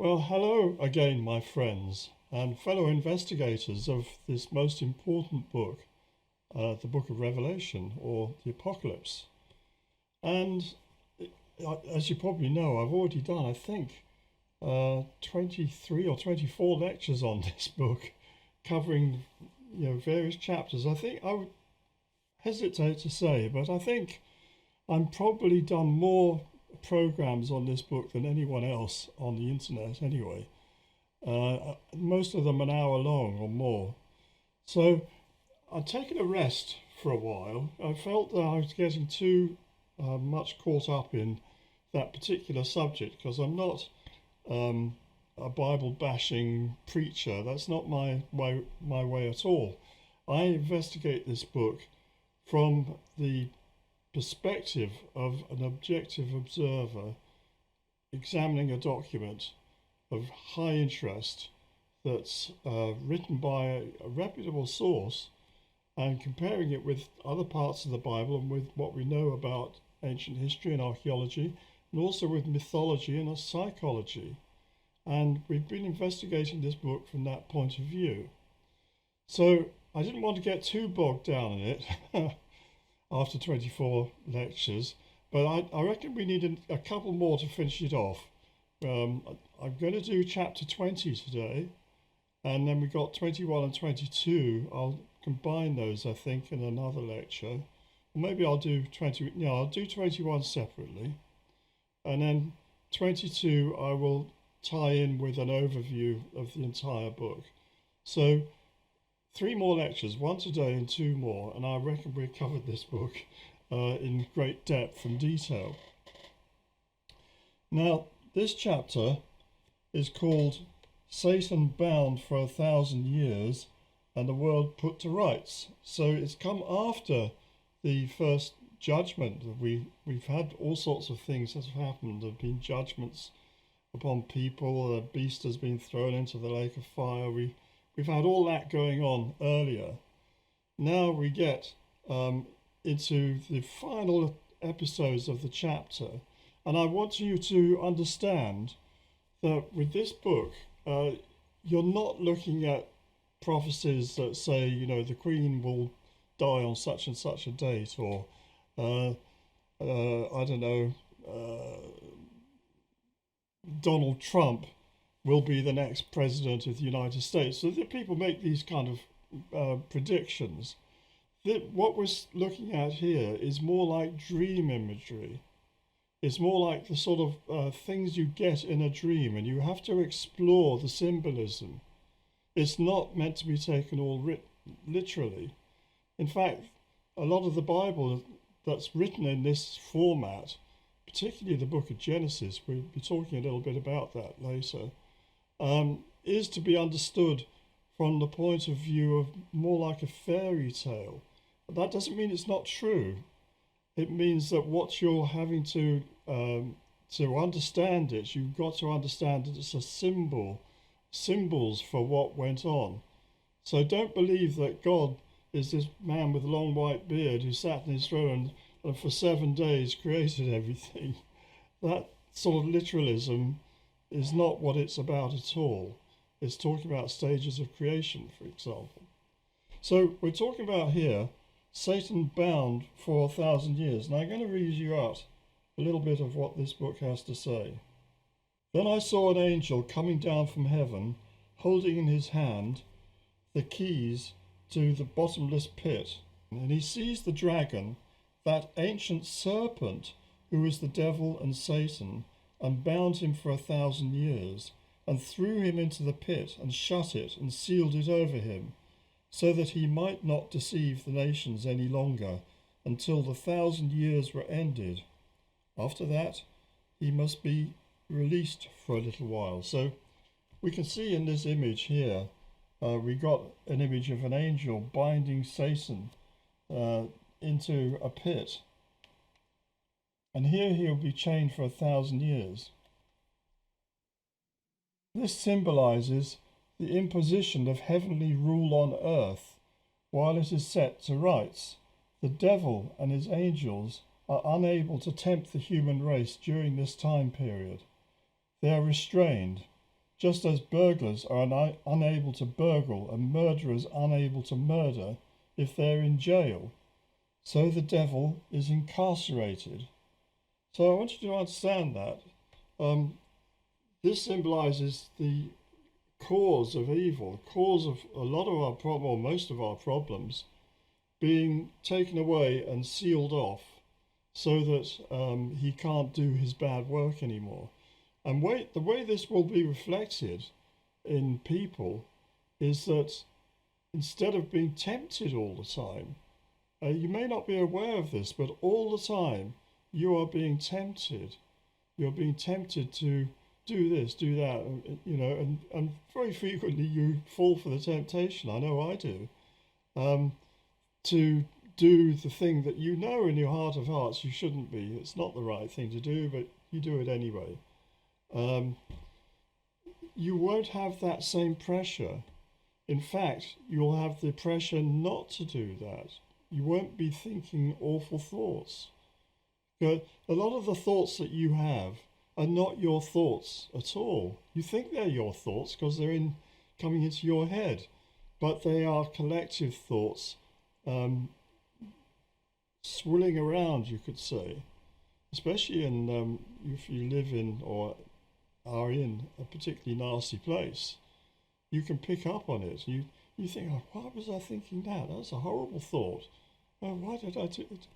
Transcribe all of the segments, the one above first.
Well, hello again, my friends and fellow investigators of this most important book, the Book of Revelation, or the Apocalypse. And as you probably know, I've already done, I think, 23 or 24 lectures on this book, covering various chapters. I think I would hesitate to say, but I think I'm probably done more programs on this book than anyone else on the internet anyway. Most of them an hour long or more. So I've taken a rest for a while. I felt that I was getting too much caught up in that particular subject, because I'm not a Bible bashing preacher. That's not my way at all. I investigate this book from the perspective of an objective observer examining a document of high interest that's written by a reputable source, and comparing it with other parts of the Bible and with what we know about ancient history and archaeology, and also with mythology and psychology. And we've been investigating this book from that point of view. So I didn't want to get too bogged down in it after 24 lectures, but I reckon we need a couple more to finish it off. I'm going to do chapter 20 today, and then we've got 21 and 22. I'll combine those, I think, in another lecture. Or maybe I'll do 20. Yeah, I'll do 21 separately, and then 22 I will tie in with an overview of the entire book. So 3 more lectures, 1 today and 2 more, and I reckon we've covered this book in great depth and detail. Now, this chapter is called Satan Bound for 1,000 Years and the World Put to Rights. So it's come after the first judgment. We've had all sorts of things that have happened. There have been judgments upon people. A beast has been thrown into the lake of fire. We've had all that going on earlier. Now we get into the final episodes of the chapter. And I want you to understand that with this book, you're not looking at prophecies that say, the Queen will die on such and such a date, or, I don't know, Donald Trump will be the next president of the United States. So that people make these kind of predictions. What we're looking at here is more like dream imagery. It's more like the sort of things you get in a dream, and you have to explore the symbolism. It's not meant to be taken all literally. In fact, a lot of the Bible that's written in this format, particularly the book of Genesis, we'll be talking a little bit about that later, is to be understood from the point of view of more like a fairy tale. But that doesn't mean it's not true. It means that what you're having to understand it, you've got to understand that it's a symbols for what went on. So don't believe that God is this man with a long white beard who sat in his throne and for 7 days created everything. That sort of literalism is not what it's about at all. It's talking about stages of creation, for example. So we're talking about here Satan bound for 1,000 years. And I'm going to read you out a little bit of what this book has to say. Then I saw an angel coming down from heaven, holding in his hand the keys to the bottomless pit. And he seized the dragon, that ancient serpent who is the devil and Satan, and bound him for 1,000 years, and threw him into the pit, and shut it, and sealed it over him, so that he might not deceive the nations any longer, until the 1,000 years were ended. After that, he must be released for a little while. So we can see in this image here, we got an image of an angel binding Satan into a pit. And here he'll be chained for 1,000 years. This symbolizes the imposition of heavenly rule on earth while it is set to rights. The devil and his angels are unable to tempt the human race during this time period. They are restrained, just as burglars are unable to burgle and murderers unable to murder if they're in jail. So the devil is incarcerated. So I want you to understand that. This symbolizes the cause of evil, the cause of a lot of our problem, or most of our problems, being taken away and sealed off so that he can't do his bad work anymore. And the way this will be reflected in people is that instead of being tempted all the time, you may not be aware of this, but all the time you are being tempted. You're being tempted to do this, do that, and very frequently you fall for the temptation, I know I do, to do the thing that you know in your heart of hearts you shouldn't be. It's not the right thing to do, but you do it anyway. You won't have that same pressure. In fact, you'll have the pressure not to do that. You won't be thinking awful thoughts. A lot of the thoughts that you have are not your thoughts at all. You think they're your thoughts because they're coming into your head, but they are collective thoughts swirling around, you could say, especially if you live in or are in a particularly nasty place. You can pick up on it. You think, oh, why was I thinking that? That's a horrible thought. Oh, why did I do it?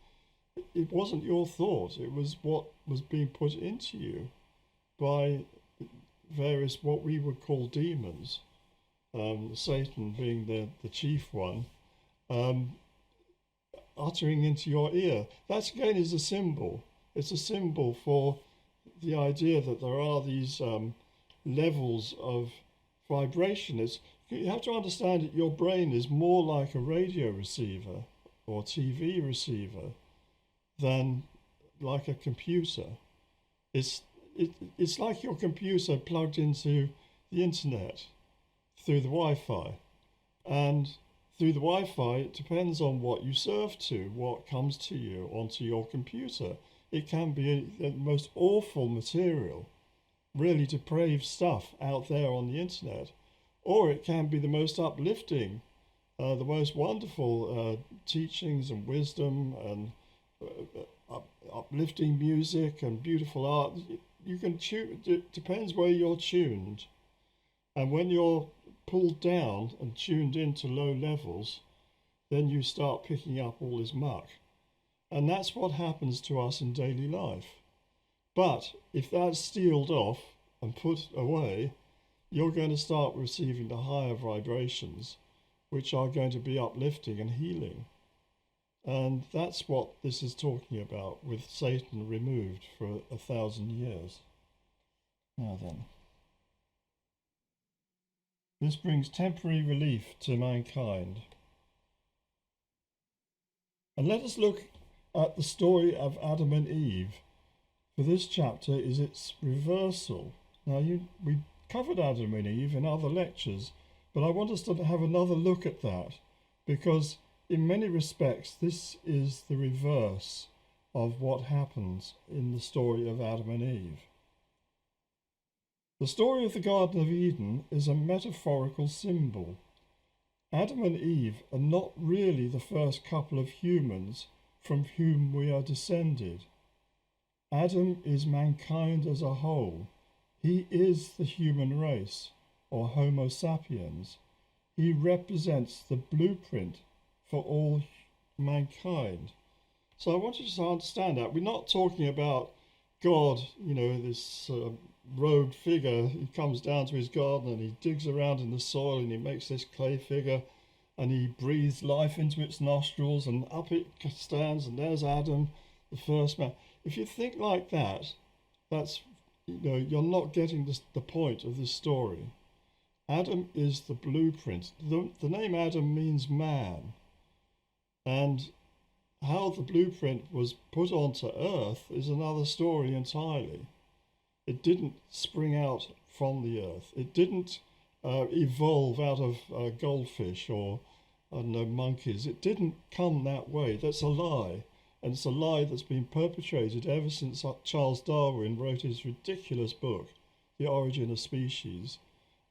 It wasn't your thought. It was what was being put into you by various what we would call demons, Satan being the chief one, uttering into your ear. That again is a symbol. It's a symbol for the idea that there are these levels of vibration. You have to understand that your brain is more like a radio receiver or TV receiver than like a computer. It's like your computer plugged into the internet through the Wi-Fi, and through the Wi-Fi it depends on what you serve to, what comes to you onto your computer. It can be the most awful material, really depraved stuff out there on the internet, or it can be the most uplifting, the most wonderful teachings and wisdom and uplifting music and beautiful art. You can tune. It depends where you're tuned, and when you're pulled down and tuned into low levels, then you start picking up all this muck, and that's what happens to us in daily life. But if that's sealed off and put away, you're going to start receiving the higher vibrations, which are going to be uplifting and healing. And that's what this is talking about, with Satan removed for 1,000 years. Now then, this brings temporary relief to mankind. And let us look at the story of Adam and Eve, for this chapter is its reversal. Now, we covered Adam and Eve in other lectures, but I want us to have another look at that, because in many respects this is the reverse of what happens in the story of Adam and Eve. The story of the Garden of Eden is a metaphorical symbol. Adam and Eve are not really the first couple of humans from whom we are descended. Adam is mankind as a whole. He is the human race, or Homo sapiens. He represents the blueprint for all mankind. So I want you to understand that. We're not talking about God, this robed figure. He comes down to his garden and he digs around in the soil and he makes this clay figure and he breathes life into its nostrils, and up it stands, and there's Adam, the first man. If you think like that, that's, you're not getting the point of this story. Adam is the blueprint. The name Adam means man, and how the blueprint was put onto earth is another story entirely. It didn't spring out from the earth. It didn't evolve out of goldfish or, I don't know, monkeys. It didn't come that way. That's a lie. And it's a lie that's been perpetrated ever since Charles Darwin wrote his ridiculous book, The Origin of Species,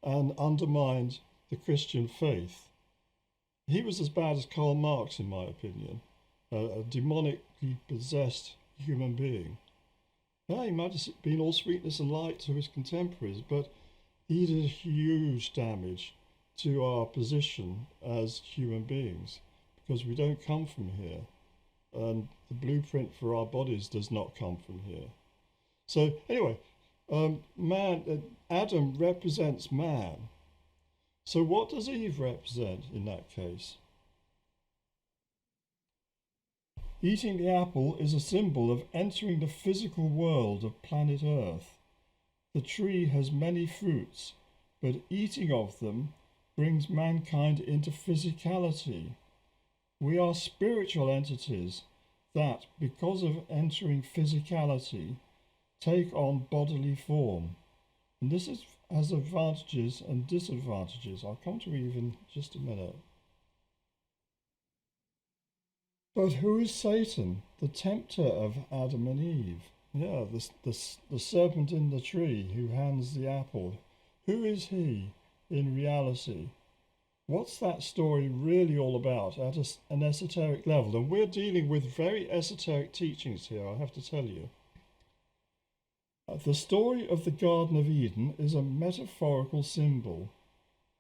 and undermined the Christian faith. He was as bad as Karl Marx, in my opinion, a demonically possessed human being. Yeah, he might have been all sweetness and light to his contemporaries, but he did huge damage to our position as human beings, because we don't come from here, and the blueprint for our bodies does not come from here. So anyway, Adam represents man. So what does Eve represent in that case? Eating the apple is a symbol of entering the physical world of planet Earth. The tree has many fruits, but eating of them brings mankind into physicality. We are spiritual entities that, because of entering physicality, take on bodily form. And this has advantages and disadvantages. I'll come to Eve in just a minute. But who is Satan, the tempter of Adam and Eve? Yeah, the serpent in the tree who hands the apple. Who is he in reality? What's that story really all about at an esoteric level? And we're dealing with very esoteric teachings here, I have to tell you. The story of the Garden of Eden is a metaphorical symbol.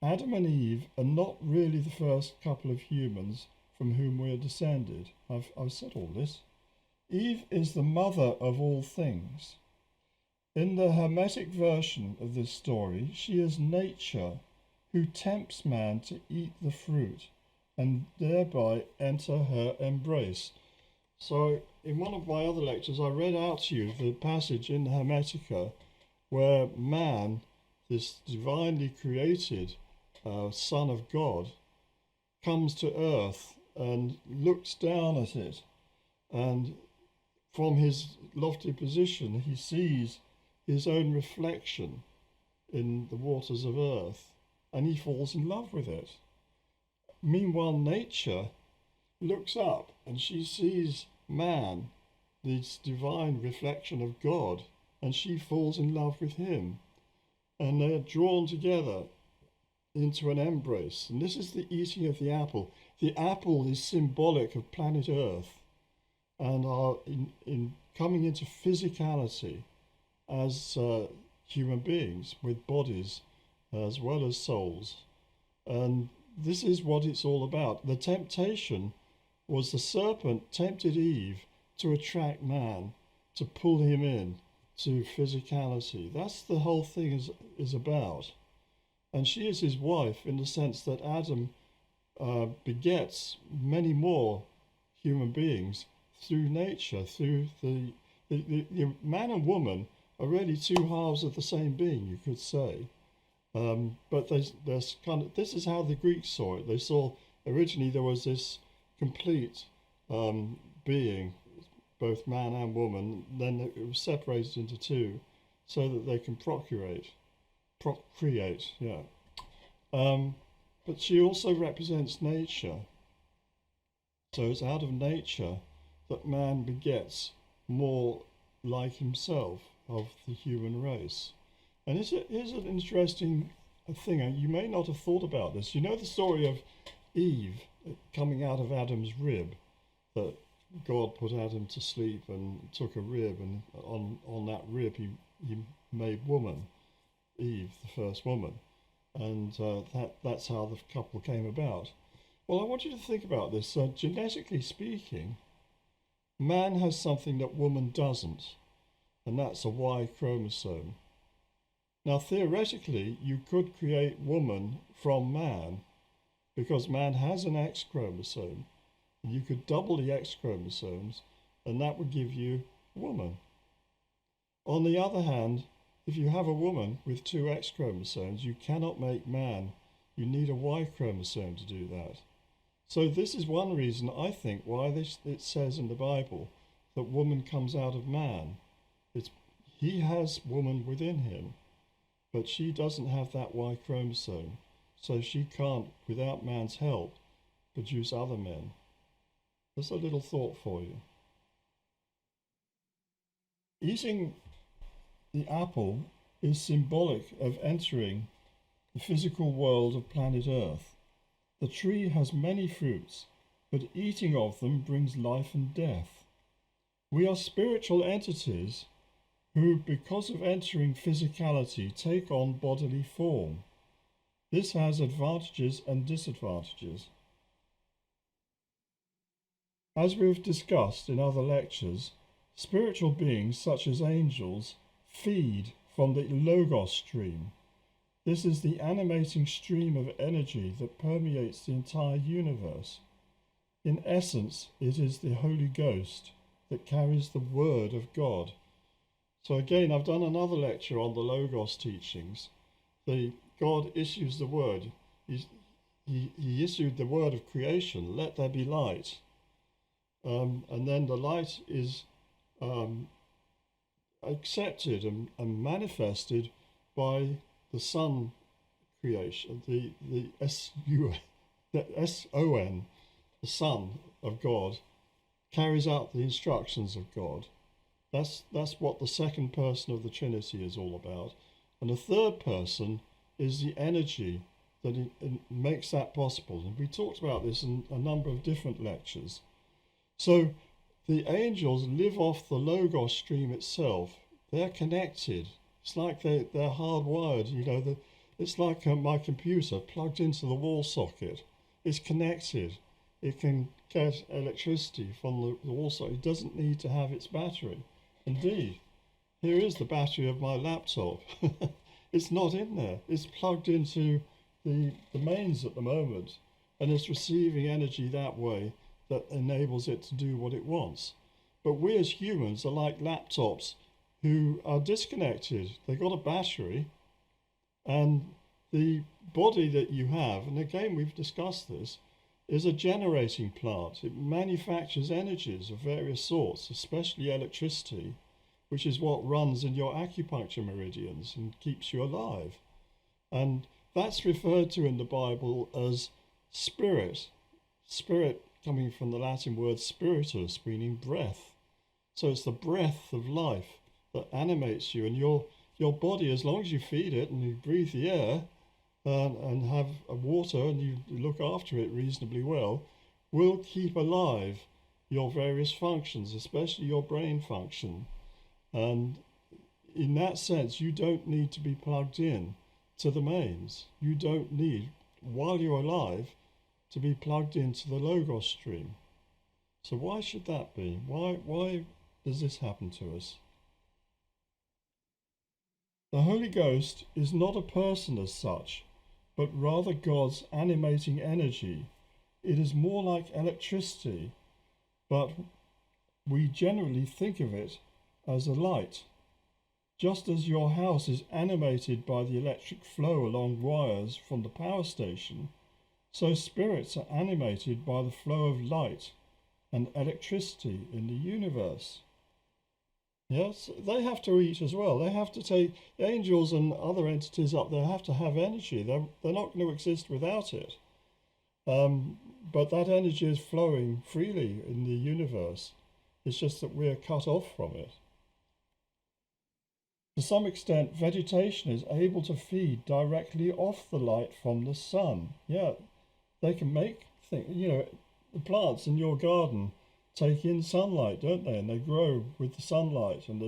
Adam and Eve are not really the first couple of humans from whom we are descended. I've said all this. Eve is the mother of all things. In the Hermetic version of this story, she is nature, who tempts man to eat the fruit and thereby enter her embrace. So in one of my other lectures, I read out to you the passage in the Hermetica where man, this divinely created Son of God, comes to earth and looks down at it, and from his lofty position he sees his own reflection in the waters of earth, and he falls in love with it. Meanwhile, nature looks up and she sees man, this divine reflection of God, and she falls in love with him, and they are drawn together into an embrace. And this is the eating of the apple. The apple is symbolic of planet Earth, and are in coming into physicality as human beings with bodies as well as souls. And this is what it's all about. The temptation was the serpent tempted Eve to attract man, to pull him in to physicality. That's the whole thing is about. And she is his wife in the sense that Adam begets many more human beings through nature, through the man and woman are really two halves of the same being, you could say. But there's kind of, this is how the Greeks saw it. They saw originally there was this complete being, both man and woman. Then it was separated into two, so that they can procreate. Yeah. But she also represents nature. So it's out of nature that man begets more like himself of the human race. And here's an interesting thing. You may not have thought about this. You know the story of Eve coming out of Adam's rib, that God put Adam to sleep and took a rib, and on that rib he made woman, Eve, the first woman. And that's how the couple came about. Well, I want you to think about this. Genetically speaking, man has something that woman doesn't, and that's a Y chromosome. Now, theoretically, you could create woman from man, because man has an X chromosome. You could double the X chromosomes, and that would give you a woman. On the other hand, if you have a woman with two X chromosomes, you cannot make man. You need a Y chromosome to do that. So this is one reason, I think, why it says in the Bible that woman comes out of man. He has woman within him, but she doesn't have that Y chromosome, so she can't, without man's help, produce other men. That's a little thought for you. Eating the apple is symbolic of entering the physical world of planet Earth. The tree has many fruits, but eating of them brings life and death. We are spiritual entities who, because of entering physicality, take on bodily form. This has advantages and disadvantages. As we've discussed in other lectures, spiritual beings such as angels feed from the Logos stream. This is the animating stream of energy that permeates the entire universe. In essence, it is the Holy Ghost that carries the Word of God. So again, I've done another lecture on the Logos teachings. God issues the Word. He issued the Word of creation, let there be light. And then the light is accepted and manifested by the Son creation, the S-O-N, the Son of God, carries out the instructions of God. That's what the second person of the Trinity is all about. And the third person is the energy that it makes that possible. And we talked about this in a number of different lectures. So the angels live off the Logos stream itself. They're connected. It's like they're hardwired. You know, it's like my computer plugged into the wall socket. It's connected. It can get electricity from the wall socket. It doesn't need to have its battery. Indeed, here is the battery of my laptop. It's not in there. It's plugged into the mains at the moment, and it's receiving energy that way that enables it to do what it wants. But we as humans are like laptops who are disconnected. They've got a battery, and the body that you have, and again we've discussed this, is a generating plant. It manufactures energies of various sorts, especially electricity, which is what runs in your acupuncture meridians and keeps you alive. And that's referred to in the Bible as spirit. Spirit coming from the Latin word spiritus, meaning breath. So it's the breath of life that animates you, and your body, as long as you feed it and you breathe the air and have water and you look after it reasonably well, will keep alive your various functions, especially your brain function. And in that sense, you don't need to be plugged in to the mains. You don't need, while you're alive, to be plugged into the Logos stream. So why should that be? Why does this happen to us? The Holy Ghost is not a person as such, but rather God's animating energy. It is more like electricity, but we generally think of it as a light. Just as your house is animated by the electric flow along wires from the power station, so spirits are animated by the flow of light and electricity in the universe. Yes, they have to eat as well. They have to take, angels and other entities up there have to have energy. They're not going to exist without it. But that energy is flowing freely in the universe. It's just that we're cut off from it. To some extent, vegetation is able to feed directly off the light from the sun. Yeah, they can make things, you know, the plants in your garden take in sunlight, don't they? And they grow with the sunlight, and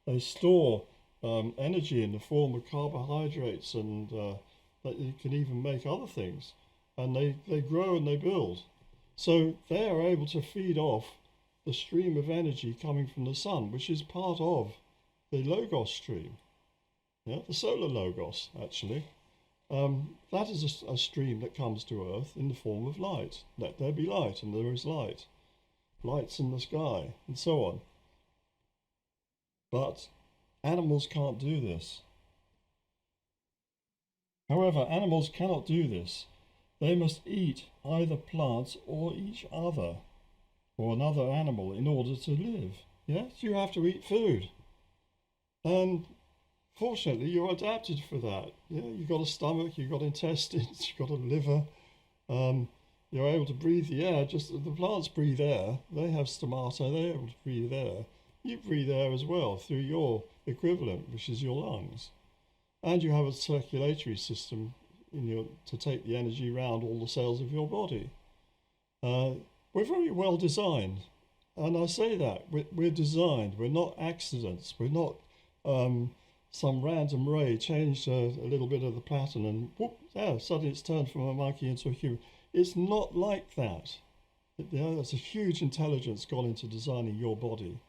they store energy in the form of carbohydrates, and that you can even make other things. And they grow and they build. So they are able to feed off the stream of energy coming from the sun, which is part of the Logos stream. Yeah, the solar Logos, actually. That is a stream that comes to Earth in the form of light. Let there be light, and there is light. Lights in the sky, and so on. But animals can't do this. However, animals cannot do this. They must eat either plants or each other, or another animal, in order to live. Yes, you have to eat food. And fortunately, you're adapted for that. Yeah, you've got a stomach, you've got intestines, you've got a liver. You're able to breathe the air. Just the plants breathe air. They have stomata. They're able to breathe air. You breathe air as well through your equivalent, which is your lungs. And you have a circulatory system to take the energy around all the cells of your body. We're very well designed. And I say that. We're designed. We're not accidents. We're not some random ray changed a little bit of the pattern and whoop, suddenly it's turned from a monkey into a human. It's not like that. There's a huge intelligence gone into designing your body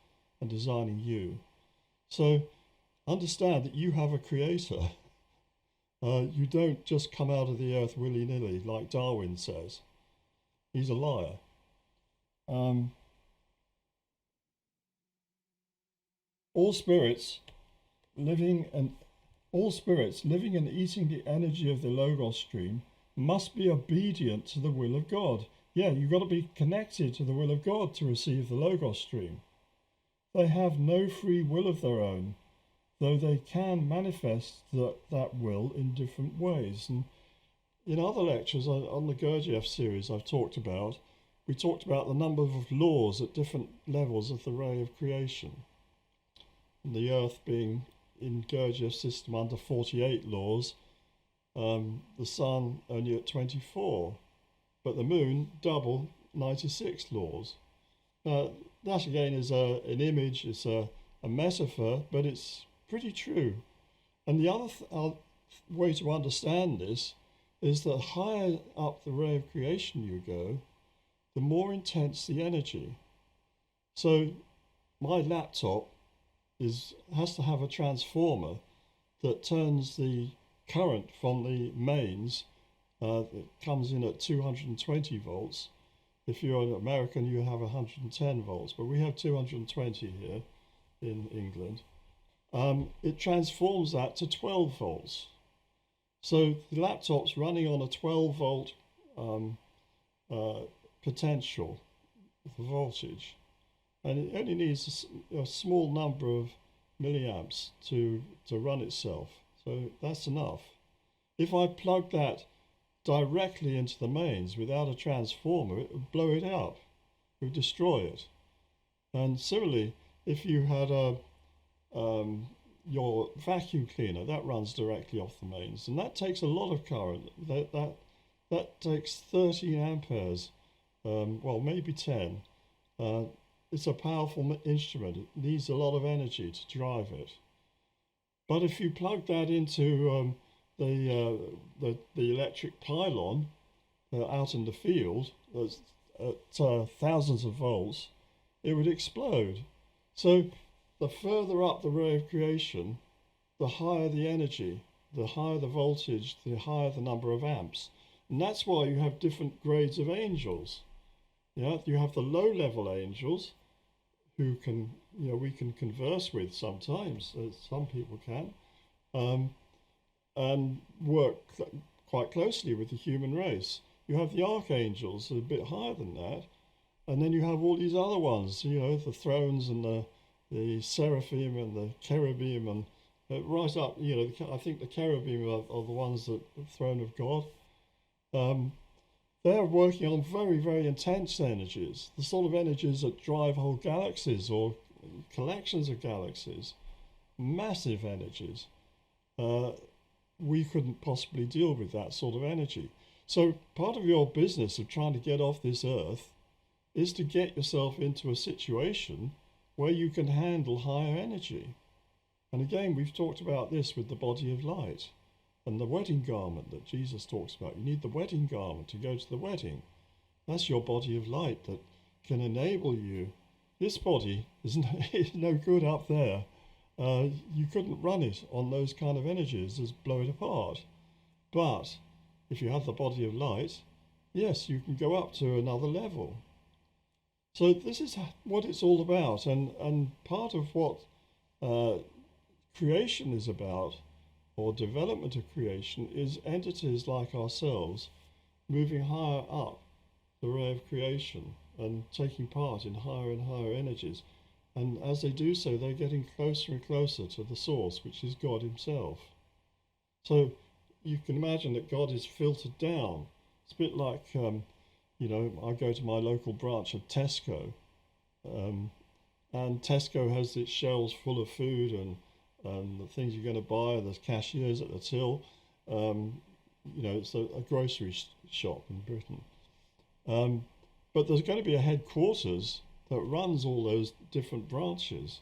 and designing you. So understand that you have a creator. You don't just come out of the earth willy-nilly like Darwin says. He's a liar. All spirits living and eating the energy of the Logos stream must be obedient to the will of God. Yeah, you've got to be connected to the will of God to receive the Logos stream. They have no free will of their own, though they can manifest that will in different ways. And in other lectures on the Gurdjieff series we talked about the number of laws at different levels of the ray of creation. And the Earth being in Gurdjieff's system under 48 laws, the Sun only at 24, but the Moon double 96 laws. Now that again is an image, it's a metaphor, but it's pretty true. And the other way to understand this is that higher up the ray of creation you go, the more intense the energy. So my laptop has to have a transformer that turns the current from the mains that comes in at 220 volts. If you're an American, you have 110 volts, but we have 220 here in England. It transforms that to 12 volts. So the laptop's running on a 12 volt potential for voltage, and it only needs a small number of milliamps to run itself. So that's enough. If I plug that directly into the mains without a transformer, it would blow it up. It would destroy it. And similarly, if you had your vacuum cleaner, that runs directly off the mains, and that takes a lot of current. That takes 30 amperes, well, maybe 10. It's a powerful instrument. It needs a lot of energy to drive it. But if you plug that into the electric pylon out in the field at thousands of volts, it would explode. So the further up the ray of creation, the higher the energy, the higher the voltage, the higher the number of amps. And that's why you have different grades of angels. Yeah, you have the low-level angels who can, we can converse with sometimes, some people can, and work quite closely with the human race. You have the archangels, a bit higher than that, and then you have all these other ones, the thrones and the seraphim and the cherubim, and right up, I think the cherubim are the ones that the throne of God. They're working on very, very intense energies, the sort of energies that drive whole galaxies or collections of galaxies, massive energies. We couldn't possibly deal with that sort of energy. So part of your business of trying to get off this earth is to get yourself into a situation where you can handle higher energy. And again, we've talked about this with the body of light. And the wedding garment that Jesus talks about. You need the wedding garment to go to the wedding. That's your body of light that can enable you. This body is no good up there. You couldn't run it on those kind of energies, just blow it apart. But if you have the body of light, yes, you can go up to another level. So this is what it's all about, and part of what creation is about, or development of creation, is entities like ourselves moving higher up the ray of creation and taking part in higher and higher energies. And as they do so, they're getting closer and closer to the source, which is God himself. So you can imagine that God is filtered down. It's a bit like, I go to my local branch of Tesco, and Tesco has its shelves full of food and the things you're going to buy. There's cashiers at the till. It's a grocery shop in Britain. But there's going to be a headquarters that runs all those different branches.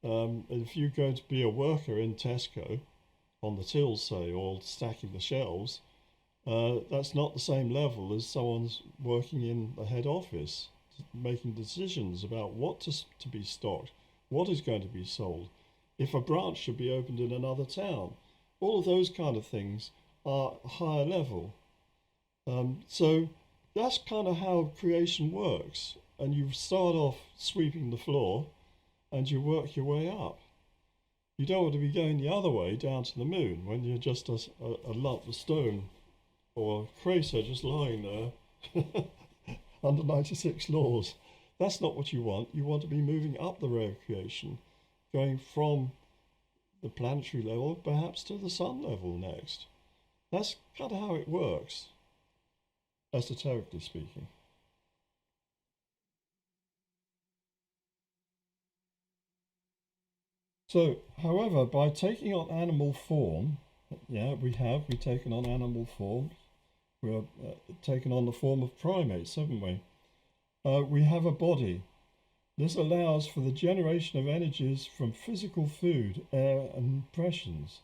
If you're going to be a worker in Tesco, on the tills, say, or stacking the shelves, that's not the same level as someone's working in the head office, making decisions about what to be stocked, what is going to be sold, if a branch should be opened in another town. All of those kind of things are higher level. So that's kind of how creation works. And you start off sweeping the floor and you work your way up. You don't want to be going the other way down to the moon when you're just a lump of stone or a crater just lying there under 96 laws. That's not what you want. You want to be moving up the ray of creation, going from the planetary level perhaps to the sun level next. That's kind of how it works, esoterically speaking. So, however, by taking on animal form, we've taken on animal form. We're taken on the form of primates, haven't we? We have a body. This allows for the generation of energies from physical food, air, and impressions.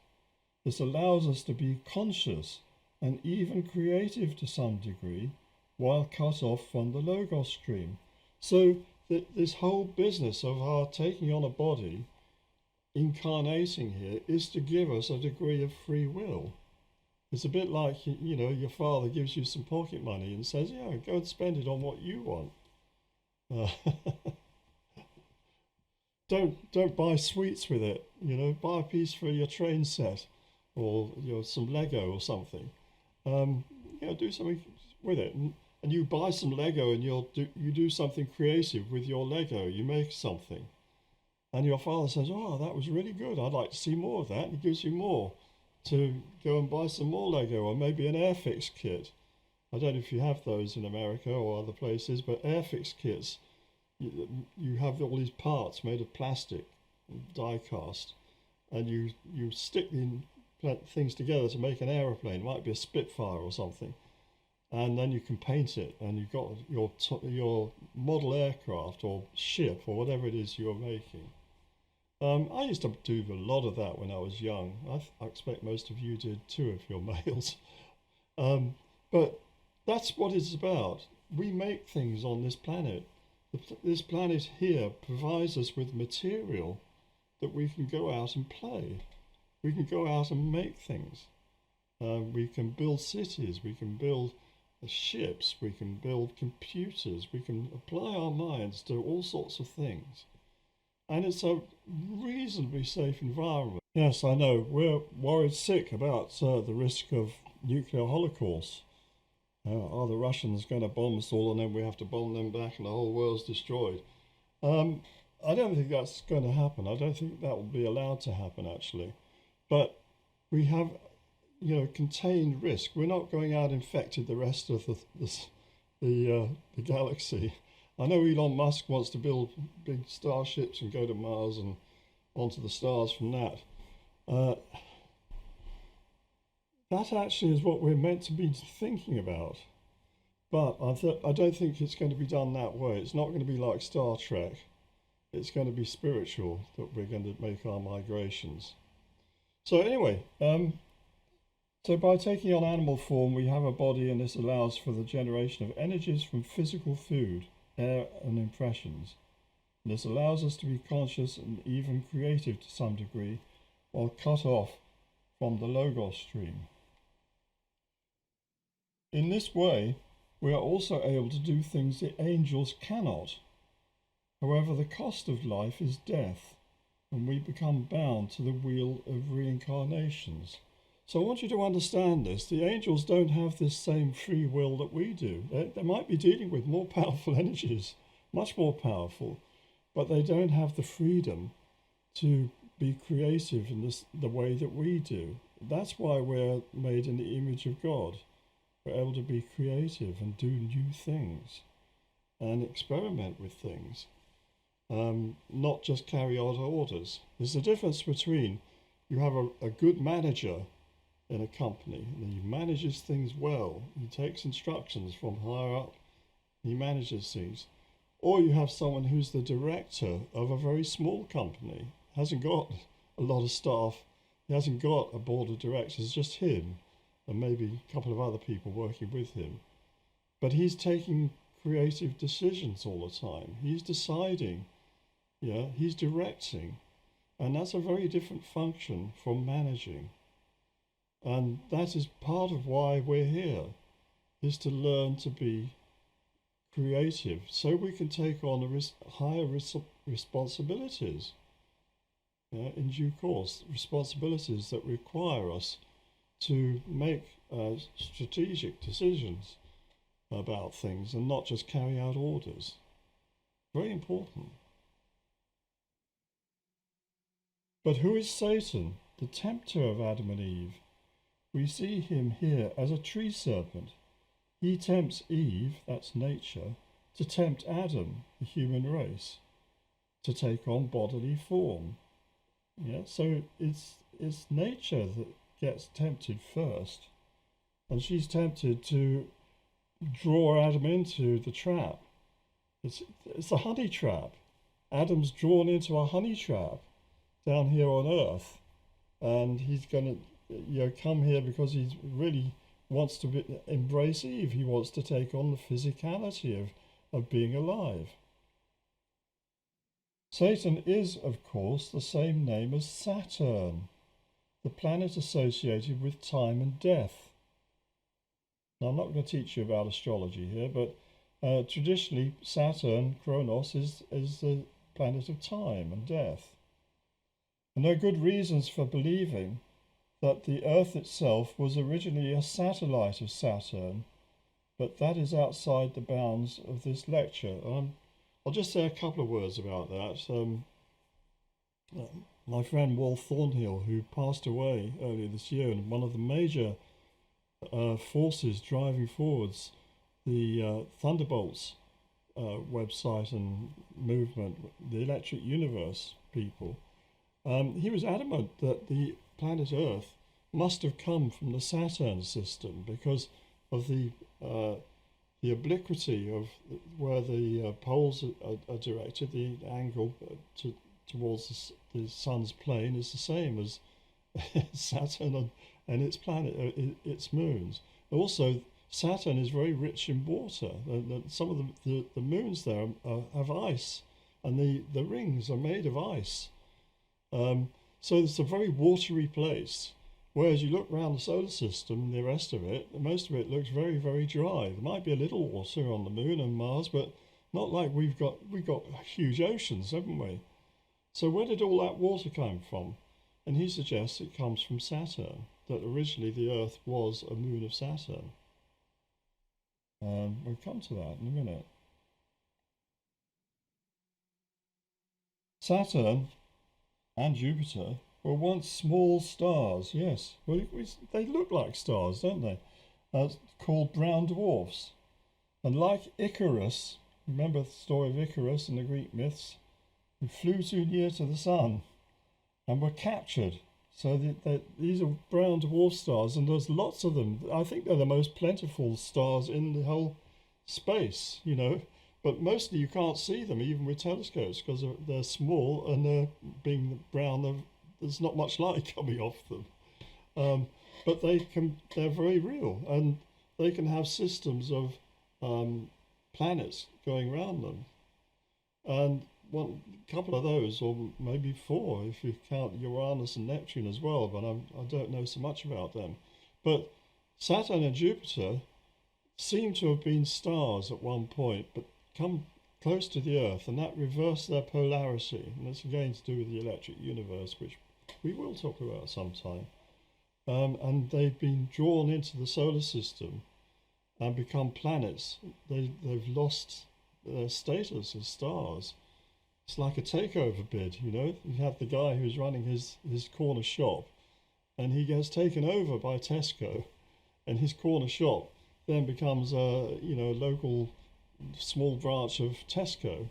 This allows us to be conscious and even creative to some degree, while cut off from the logos stream. So this whole business of our taking on a body, incarnating here, is to give us a degree of free will. It's a bit like, your father gives you some pocket money and says, yeah, go and spend it on what you want. Don't buy sweets with it. Buy a piece for your train set, or some Lego or something. Do something with it, and you buy some Lego, and you do something creative with your Lego. You make something, and your father says, "Oh, that was really good. I'd like to see more of that." And he gives you more to go and buy some more Lego, or maybe an Airfix kit. I don't know if you have those in America or other places, but Airfix kits, you have all these parts made of plastic, die cast, and you stick things together to make an aeroplane. It might be a Spitfire or something, and then you can paint it, and you've got your model aircraft or ship or whatever it is you're making. I used to do a lot of that when I was young. I expect most of you did too if you're males. But that's what it's about. We make things on this planet. This planet here provides us with material that we can go out and play. We can go out and make things. We can build cities. We can build ships. We can build computers. We can apply our minds to all sorts of things. And it's a reasonably safe environment. Yes, I know. We're worried sick about the risk of nuclear holocaust. Are the Russians going to bomb us all and then we have to bomb them back and the whole world's destroyed? I don't think that's going to happen. I don't think that will be allowed to happen, actually. But we have, contained risk. We're not going out infected the rest of the galaxy. I know Elon Musk wants to build big starships and go to Mars and onto the stars from that. That actually is what we're meant to be thinking about. But I don't think it's going to be done that way. It's not going to be like Star Trek. It's going to be spiritual that we're going to make our migrations. So anyway, so by taking on animal form, we have a body, and this allows for the generation of energies from physical food, air, and impressions. And this allows us to be conscious and even creative to some degree, while cut off from the logos stream. In this way, we are also able to do things the angels cannot. However, the cost of life is death, and we become bound to the wheel of reincarnations. So I want you to understand this. The angels don't have this same free will that we do. They might be dealing with more powerful energies, much more powerful, but they don't have the freedom to be creative in the way that we do. That's why we're made in the image of God. We're able to be creative and do new things and experiment with things, not just carry out orders. There's a difference between you have a good manager in a company and he manages things well. He takes instructions from higher up. He manages things. Or you have someone who's the director of a very small company, hasn't got a lot of staff, he hasn't got a board of directors, just him and maybe a couple of other people working with him. But he's taking creative decisions all the time. He's deciding, he's directing. And that's a very different function from managing. And that is part of why we're here, is to learn to be creative so we can take on higher responsibilities in due course, responsibilities that require us to make strategic decisions about things and not just carry out orders. Very important. But who is Satan, the tempter of Adam and Eve? We see him here as a tree serpent. He tempts Eve, that's nature, to tempt Adam, the human race, to take on bodily form. So it's nature that gets tempted first, and she's tempted to draw Adam into the trap. It's a honey trap. Adam's drawn into a honey trap down here on earth, and he's going to come here because he really wants to embrace Eve. He wants to take on the physicality of being alive. Satan is, of course, the same name as Saturn, the planet associated with time and death. Now, I'm not going to teach you about astrology here, but traditionally Saturn, Kronos, is the planet of time and death. And there are good reasons for believing that the Earth itself was originally a satellite of Saturn, but that is outside the bounds of this lecture. I'll just say a couple of words about that. My friend Wal Thornhill, who passed away earlier this year, and one of the major forces driving forwards the Thunderbolts website and movement, the Electric Universe people, he was adamant that the planet Earth must have come from the Saturn system because of the obliquity of where the poles are directed. The angle towards the sun's plane is the same as Saturn and its planet, its moons. Also, Saturn is very rich in water. Some of the moons there have ice, and the rings are made of ice. So it's a very watery place. Whereas you look around the solar system and the rest of it, most of it looks very, very dry. There might be a little water on the moon and Mars, but not like we've got huge oceans, haven't we? So where did all that water come from? And he suggests it comes from Saturn, that originally the Earth was a moon of Saturn. We'll come to that in a minute. Saturn and Jupiter were once small stars, yes. Well, they look like stars, don't they? Called brown dwarfs. And like Icarus, remember the story of Icarus in the Greek myths? He flew too near to the sun and were captured. So these are brown dwarf stars, and there's lots of them. I think they're the most plentiful stars in the whole space, But mostly you can't see them even with telescopes because they're small, and they're being brown. There's not much light coming off them, but they're very real, and they can have systems of planets going around them, and a couple of those, or maybe 4 if you count Uranus and Neptune as well, but I don't know so much about them. But Saturn and Jupiter seem to have been stars at one point, but come close to the Earth, and that reversed their polarity. And that's again to do with the electric universe, which we will talk about sometime. And they've been drawn into the solar system and become planets. They've lost their status as stars. It's like a takeover bid, you know. You have the guy who's running his corner shop, and he gets taken over by Tesco, and his corner shop then becomes a local small branch of Tesco.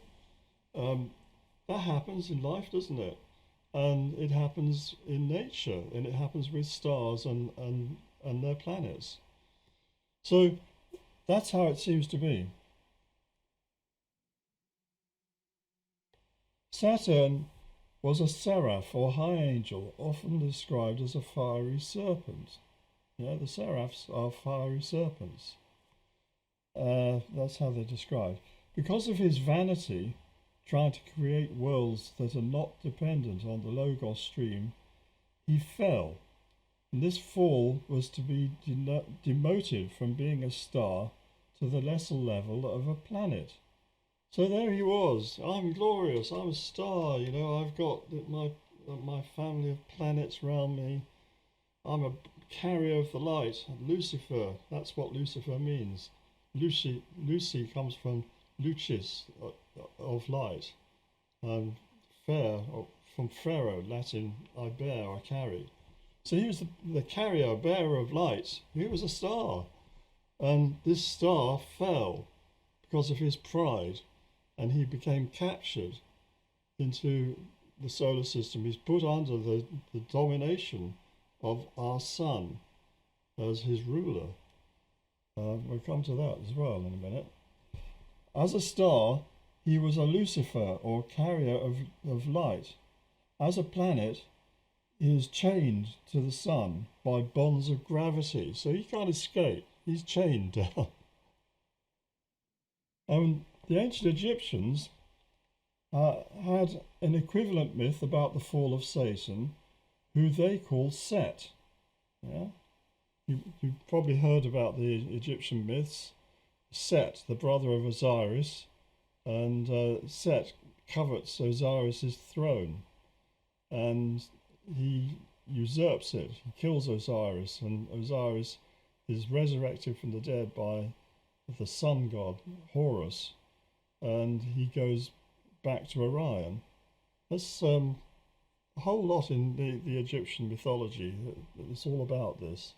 That happens in life, doesn't it? And it happens in nature, and it happens with stars and their planets. So that's how it seems to be. Saturn was a seraph or high angel, often described as a fiery serpent. Yeah, the seraphs are fiery serpents. That's how they're described. Because of his vanity, trying to create worlds that are not dependent on the Logos stream, he fell. And this fall was to be demoted from being a star to the lesser level of a planet. So there he was. I'm glorious. I'm a star. You know, I've got my family of planets round me. I'm a carrier of the light. Lucifer. That's what Lucifer means. Lucy comes from lucis, of light. Fair, from Pharaoh, Latin, I bear, I carry. So he was the carrier, bearer of light. He was a star. And this star fell because of his pride. And he became captured into the solar system. He's put under the domination of our sun as his ruler. We'll come to that as well in a minute. As a star, he was a Lucifer, or carrier of light. As a planet, he is chained to the sun by bonds of gravity. So he can't escape. He's chained down. The ancient Egyptians had an equivalent myth about the fall of Satan, who they call Set. Yeah? You've probably heard about the Egyptian myths. Set, the brother of Osiris, and Set covets Osiris's throne, and he usurps it. He kills Osiris, and Osiris is resurrected from the dead by the sun god Horus, and he goes back to Orion. There's a whole lot in the Egyptian mythology. It's all about this.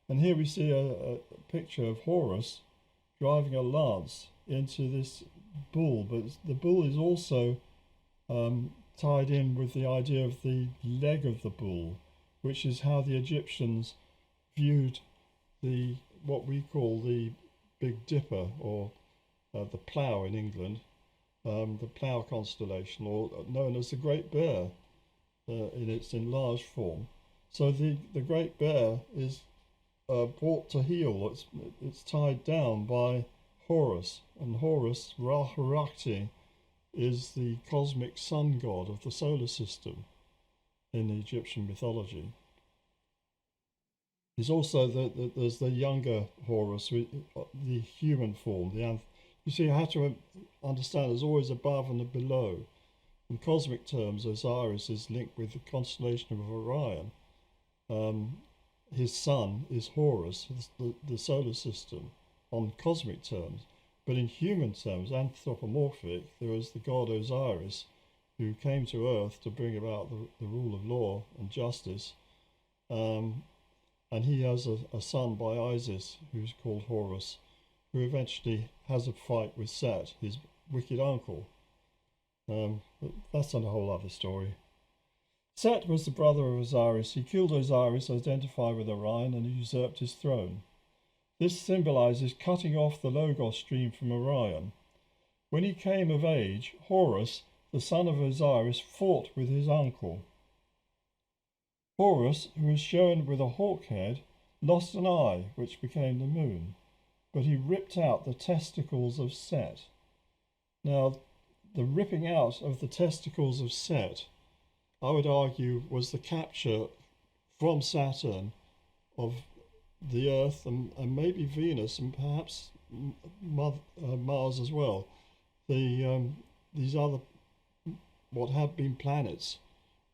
And here we see a picture of Horus driving a lance into this bull, but the bull is also tied in with the idea of the leg of the bull, which is how the Egyptians viewed what we call the Big Dipper, or the plough in England, the plough constellation, or known as the Great Bear in its enlarged form. So the Great Bear is brought to heel. It's tied down by Horus, and Horus, Ra-Harakti, is the cosmic sun god of the solar system in the Egyptian mythology. He's also there's the younger Horus, the human form. You see, you have to understand there's always above and a below. In cosmic terms, Osiris is linked with the constellation of Orion. His son is Horus, the solar system, on cosmic terms. But in human terms, anthropomorphic, there is the god Osiris, who came to Earth to bring about the rule of law and justice. And he has a son by Isis, who's called Horus, who eventually has a fight with Set, his wicked uncle. But that's a whole other story. Set was the brother of Osiris. He killed Osiris, identified with Orion, and usurped his throne. This symbolizes cutting off the Logos stream from Orion. When he came of age, Horus, the son of Osiris, fought with his uncle. Horus, who was shown with a hawk head, lost an eye, which became the moon, but he ripped out the testicles of Set. Now, the ripping out of the testicles of Set, I would argue, was the capture from Saturn of the Earth and maybe Venus and perhaps Mars as well. These other what have been planets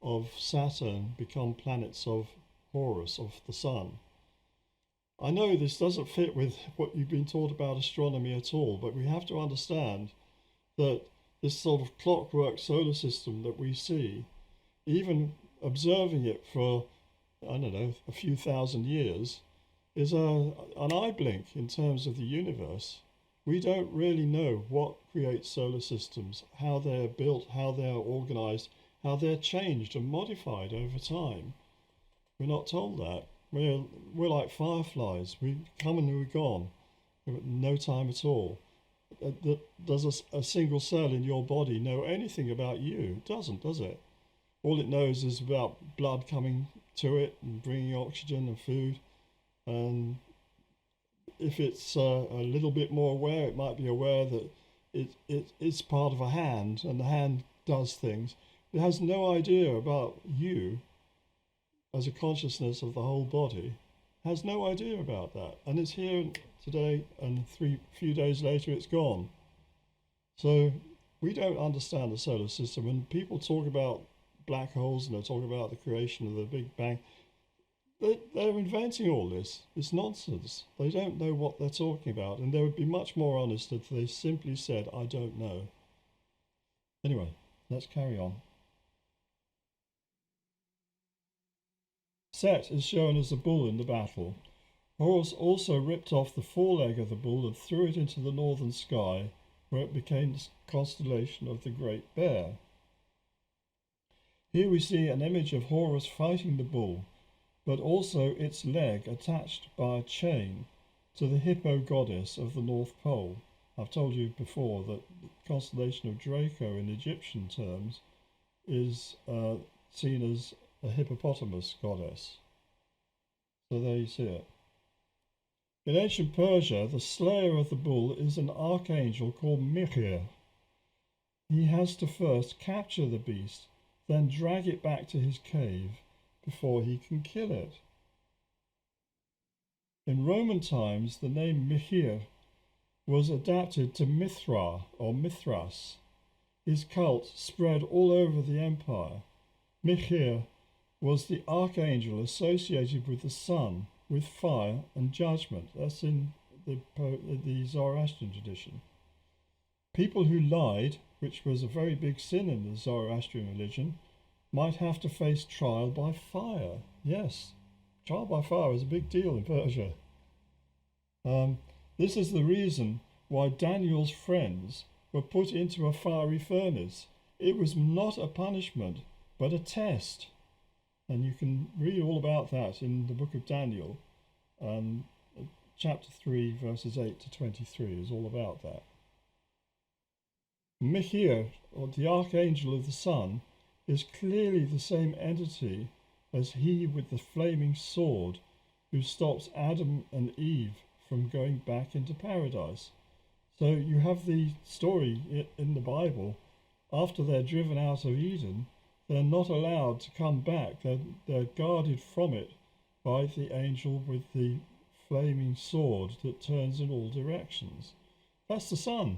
of Saturn become planets of Horus, of the Sun. I know this doesn't fit with what you've been taught about astronomy at all, but we have to understand that this sort of clockwork solar system that we see, even observing it for, I don't know, a few thousand years, is an eye blink in terms of the universe. We don't really know what creates solar systems, how they're built, how they're organized, how they're changed and modified over time. We're not told that. We're like fireflies. We come and we're gone. No time at all. Does a single cell in your body know anything about you? It doesn't, does it? All it knows is about blood coming to it and bringing oxygen and food. And if it's a little bit more aware, it might be aware that it's part of a hand and the hand does things. It has no idea about you as a consciousness of the whole body, has no idea about that. And it's here today, and few days later it's gone. So we don't understand the solar system. When people talk about black holes and they talk about the creation of the Big Bang, they're inventing all this. It's nonsense. They don't know what they're talking about, and they would be much more honest if they simply said, I don't know. Anyway, let's carry on. Set is shown as the bull in the battle. Horus also ripped off the foreleg of the bull and threw it into the northern sky, where it became the constellation of the Great Bear. Here we see an image of Horus fighting the bull, but also its leg attached by a chain to the hippo goddess of the North Pole. I've told you before that the constellation of Draco in Egyptian terms is seen as a hippopotamus goddess. So there you see it. In ancient Persia, the slayer of the bull is an archangel called Mihir. He has to first capture the beast, then drag it back to his cave before he can kill it. In Roman times, the name Mihir was adapted to Mithra or Mithras. His cult spread all over the empire. Mihir was the archangel associated with the sun, with fire and judgment. That's in the Zoroastrian tradition. People who lied, which was a very big sin in the Zoroastrian religion, might have to face trial by fire. Yes, trial by fire was a big deal in Persia. This is the reason why Daniel's friends were put into a fiery furnace. It was not a punishment, but a test. And you can read all about that in the book of Daniel. Chapter 3, verses 8 to 23 is all about that. Mihir, or the archangel of the sun, is clearly the same entity as he with the flaming sword who stops Adam and Eve from going back into paradise. So you have the story in the Bible. After they're driven out of Eden, they're not allowed to come back. They're guarded from it by the angel with the flaming sword that turns in all directions. That's the sun.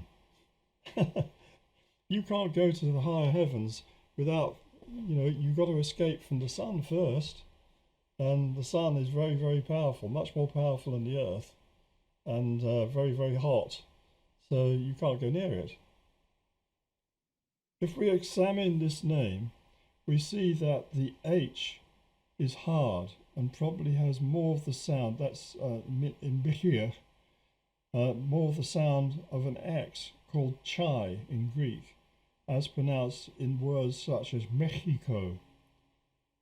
You can't go to the higher heavens without, you've got to escape from the sun first. And the sun is very, very powerful, much more powerful than the earth, and very, very hot. So you can't go near it. If we examine this name, we see that the H is hard and probably has more of the sound, that's in Bihir, more of the sound of an X called chai in Greek, as pronounced in words such as Mexico,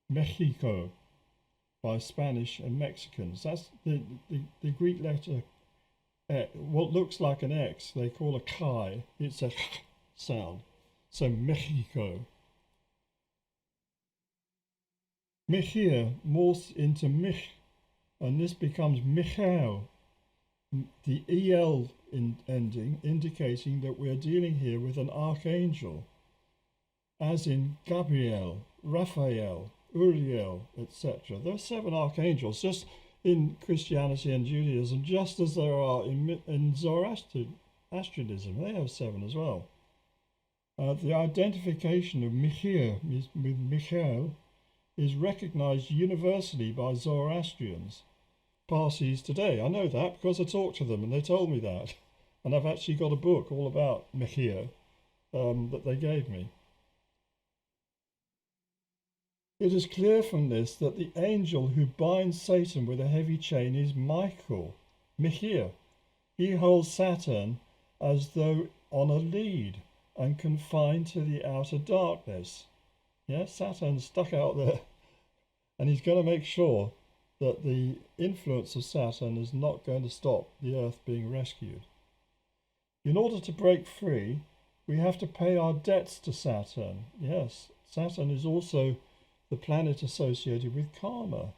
Mexico, by Spanish and Mexicans. That's the Greek letter, what looks like an X, they call a chi, it's a sound, so Mexico. Mihir morphs into Mich, and this becomes Michal, the EL ending indicating that we are dealing here with an archangel, as in Gabriel, Raphael, Uriel, etc. There are 7 archangels. Just in Christianity and Judaism, just as there are in Zoroastrianism. They have 7 as well. The identification of Michael is recognized universally by Zoroastrians, Parsis today. I know that because I talked to them and they told me that. And I've actually got a book all about Michael that they gave me. It is clear from this that the angel who binds Satan with a heavy chain is Michael. He holds Satan as though on a lead and confined to the outer darkness. Yes, Satan's stuck out there, and he's going to make sure that the influence of Saturn is not going to stop the Earth being rescued. In order to break free, we have to pay our debts to Saturn. Yes, Saturn is also the planet associated with karma.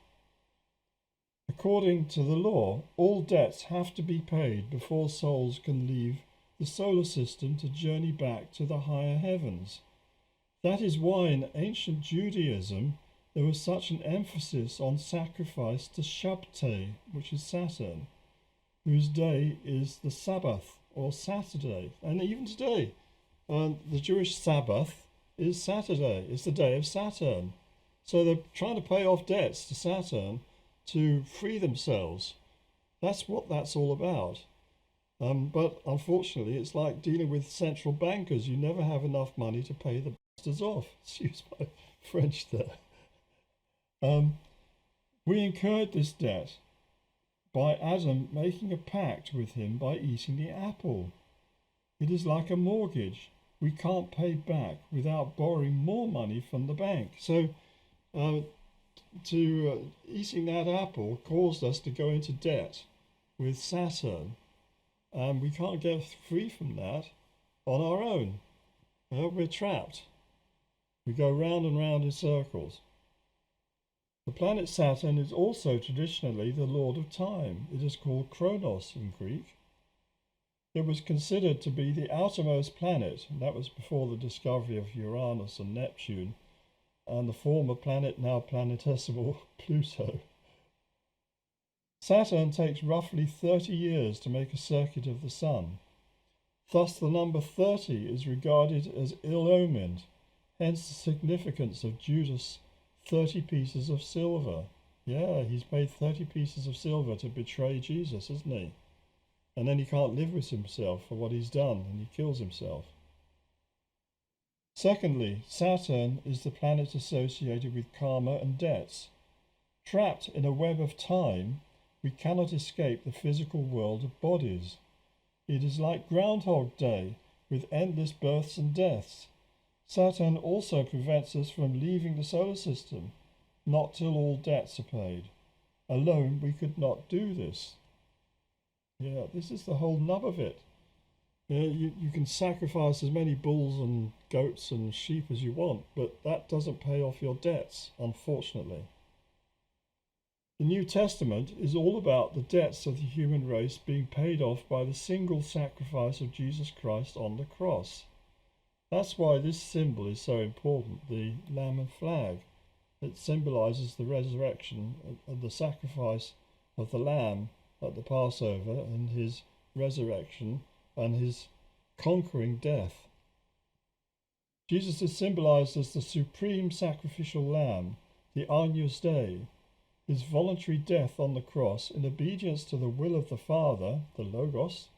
According to the law, all debts have to be paid before souls can leave the solar system to journey back to the higher heavens. That is why in ancient Judaism there was such an emphasis on sacrifice to Shabtai, which is Saturn, whose day is the Sabbath or Saturday. And even today, the Jewish Sabbath is Saturday. It's the day of Saturn. So they're trying to pay off debts to Saturn to free themselves. That's what that's all about. But unfortunately, it's like dealing with central bankers. You never have enough money to pay the bastards off. Excuse my French there. We incurred this debt by Adam making a pact with him by eating the apple. It is like a mortgage. We can't pay back without borrowing more money from the bank. So eating that apple caused us to go into debt with Saturn, and we can't get free from that on our own. We're trapped. We go round and round in circles. The planet Saturn is also traditionally the lord of time. It is called Kronos in Greek. It was considered to be the outermost planet, and that was before the discovery of Uranus and Neptune, and the former planet, now planetesimal, Pluto. Saturn takes roughly 30 years to make a circuit of the Sun. Thus the number 30 is regarded as ill-omened, hence the significance of Judas' 30 pieces of silver. Yeah, he's paid 30 pieces of silver to betray Jesus, isn't he? And then he can't live with himself for what he's done, and he kills himself. Secondly, Saturn is the planet associated with karma and debts. Trapped in a web of time, we cannot escape the physical world of bodies. It is like Groundhog Day, with endless births and deaths. Saturn also prevents us from leaving the solar system, not till all debts are paid. Alone we could not do this. Yeah, this is the whole nub of it. You can sacrifice as many bulls and goats and sheep as you want, but that doesn't pay off your debts, unfortunately. The New Testament is all about the debts of the human race being paid off by the single sacrifice of Jesus Christ on the cross. That's why this symbol is so important, the lamb and flag. It symbolizes the resurrection and the sacrifice of the lamb at the Passover and his resurrection and his conquering death. Jesus is symbolized as the supreme sacrificial lamb, the Agnus Dei. His voluntary death on the cross, in obedience to the will of the Father, the Logos,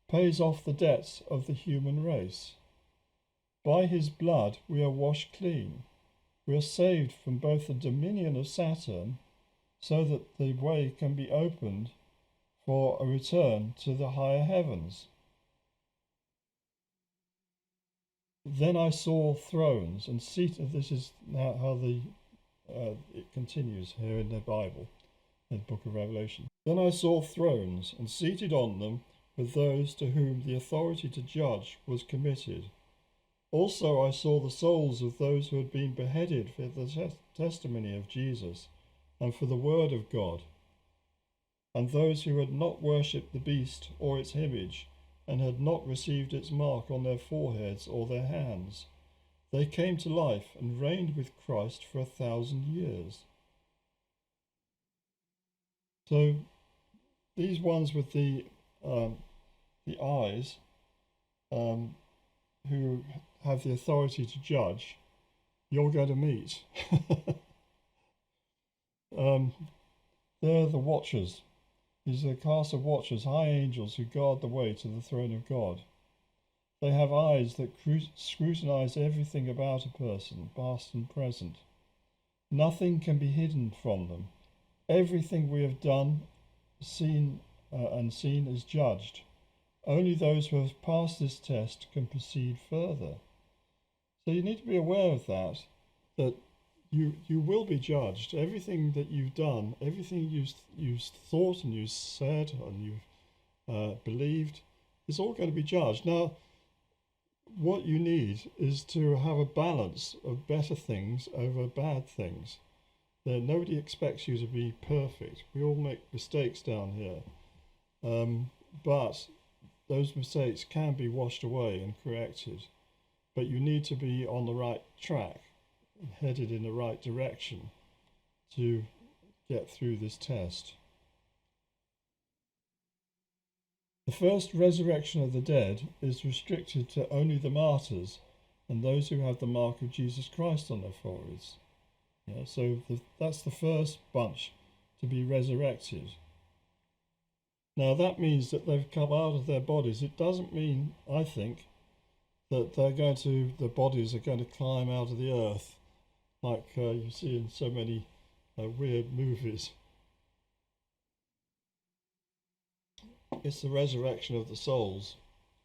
pays off the debts of the human race. By his blood we are washed clean. We are saved from both the dominion of Saturn, so that the way can be opened for a return to the higher heavens. Then I saw thrones and seated. This is now how it continues here in the Bible, in the book of Revelation. Then I saw thrones, and seated on them were those to whom the authority to judge was committed. Also I saw the souls of those who had been beheaded for the testimony of Jesus and for the word of God, and those who had not worshipped the beast or its image, and had not received its mark on their foreheads or their hands. They came to life and reigned with Christ for 1,000 years. So these ones with the eyes, who have the authority to judge, you're going to meet. They're the watchers. These are a caste of watchers, high angels who guard the way to the throne of God. They have eyes that scrutinize everything about a person, past and present. Nothing can be hidden from them. Everything we have done, seen is judged. Only those who have passed this test can proceed further. So you need to be aware of that you will be judged. Everything that you've done, everything you thought and you said and you believed, is all going to be judged. Now, what you need is to have a balance of better things over bad things. Nobody expects you to be perfect. We all make mistakes down here. But those mistakes can be washed away and corrected. But you need to be on the right track, headed in the right direction to get through this test. The first resurrection of the dead is restricted to only the martyrs and those who have the mark of Jesus Christ on their foreheads. Yeah, so that's the first bunch to be resurrected. Now that means that they've come out of their bodies. It doesn't mean, I think, that the bodies are going to climb out of the earth like you see in so many weird movies. It's the resurrection of the souls,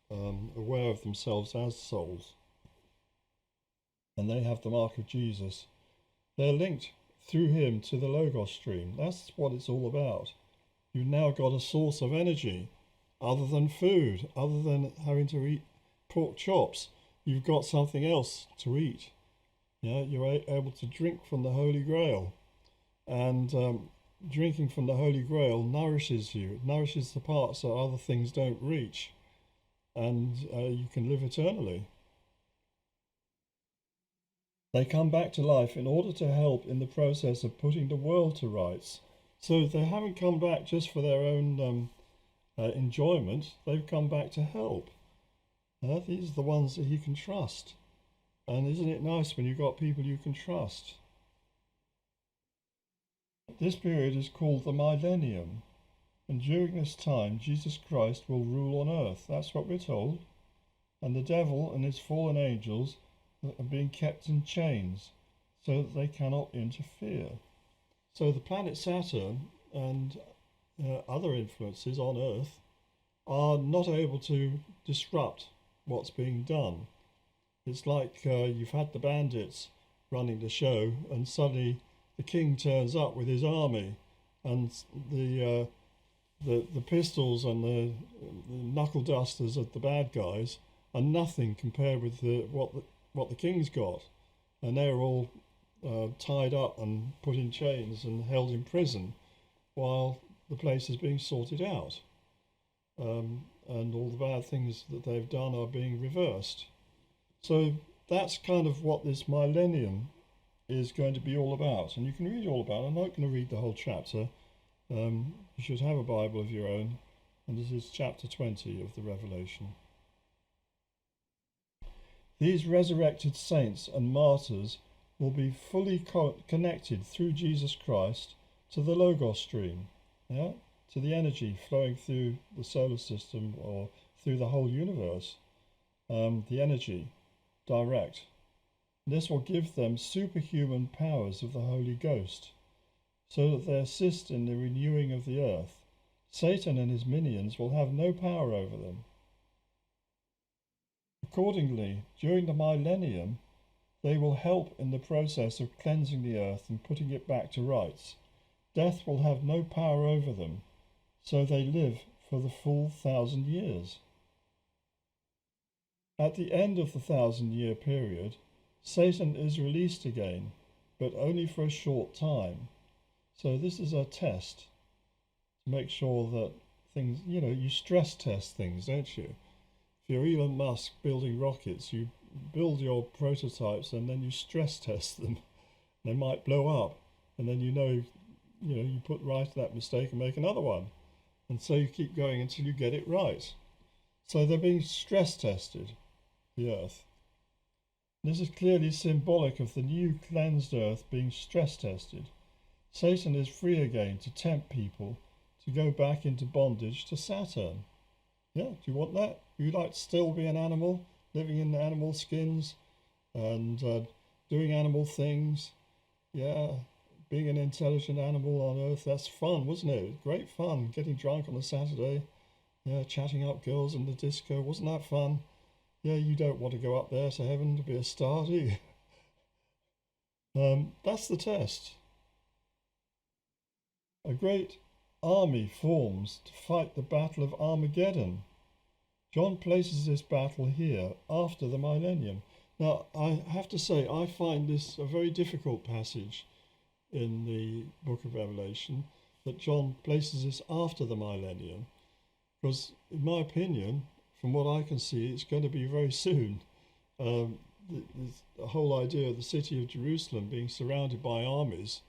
aware of themselves as souls. And they have the mark of Jesus. They're linked through him to the Logos stream. That's what it's all about. You've now got a source of energy other than food, other than having to eat pork chops. You've got something else to eat. Yeah, you're able to drink from the Holy Grail. And drinking from the Holy Grail nourishes you. It nourishes the parts that other things don't reach. And you can live eternally. They come back to life in order to help in the process of putting the world to rights. So they haven't come back just for their own enjoyment. They've come back to help. These are the ones that you can trust. And isn't it nice when you've got people you can trust? This period is called the millennium. And during this time, Jesus Christ will rule on earth. That's what we're told. And the devil and his fallen angels are being kept in chains so that they cannot interfere. So the planet Saturn and other influences on Earth are not able to disrupt what's being done. It's like you've had the bandits running the show and suddenly the king turns up with his army and the pistols and the knuckle dusters of the bad guys are nothing compared with what the king's got. And they're all tied up and put in chains and held in prison while the place is being sorted out. And all the bad things that they've done are being reversed. So that's kind of what this millennium is going to be all about. And you can read all about it. I'm not going to read the whole chapter. You should have a Bible of your own. And this is chapter 20 of the Revelation. These resurrected saints and martyrs will be fully connected through Jesus Christ to the Logos stream, to the energy flowing through the solar system or through the whole universe, the energy direct. This will give them superhuman powers of the Holy Ghost, so that they assist in the renewing of the earth. Satan and his minions will have no power over them. Accordingly, during the millennium, they will help in the process of cleansing the earth and putting it back to rights. Death will have no power over them, so they live for the full 1,000 years. At the end of the 1,000-year period, Satan is released again, but only for a short time. So this is a test to make sure that things, you stress test things, don't you? If you're Elon Musk building rockets, you build your prototypes and then you stress test them. They might blow up, and then you put right that mistake and make another one. And so you keep going until you get it right. So they're being stress tested, the earth. This is clearly symbolic of the new cleansed earth being stress tested. Satan is free again to tempt people to go back into bondage to Saturn. Yeah, do you want that? Would you like to still be an animal, living in animal skins and doing animal things? Yeah, being an intelligent animal on Earth, that's fun, wasn't it? Great fun, getting drunk on a Saturday, yeah, chatting up girls in the disco, wasn't that fun? Yeah, you don't want to go up there to heaven to be a star, do you? That's the test. A great army forms to fight the Battle of Armageddon. John places this battle here after the millennium. Now, I have to say, I find this a very difficult passage in the book of Revelation, that John places this after the millennium, because in my opinion, from what I can see, it's going to be very soon. The whole idea of the city of Jerusalem being surrounded by armies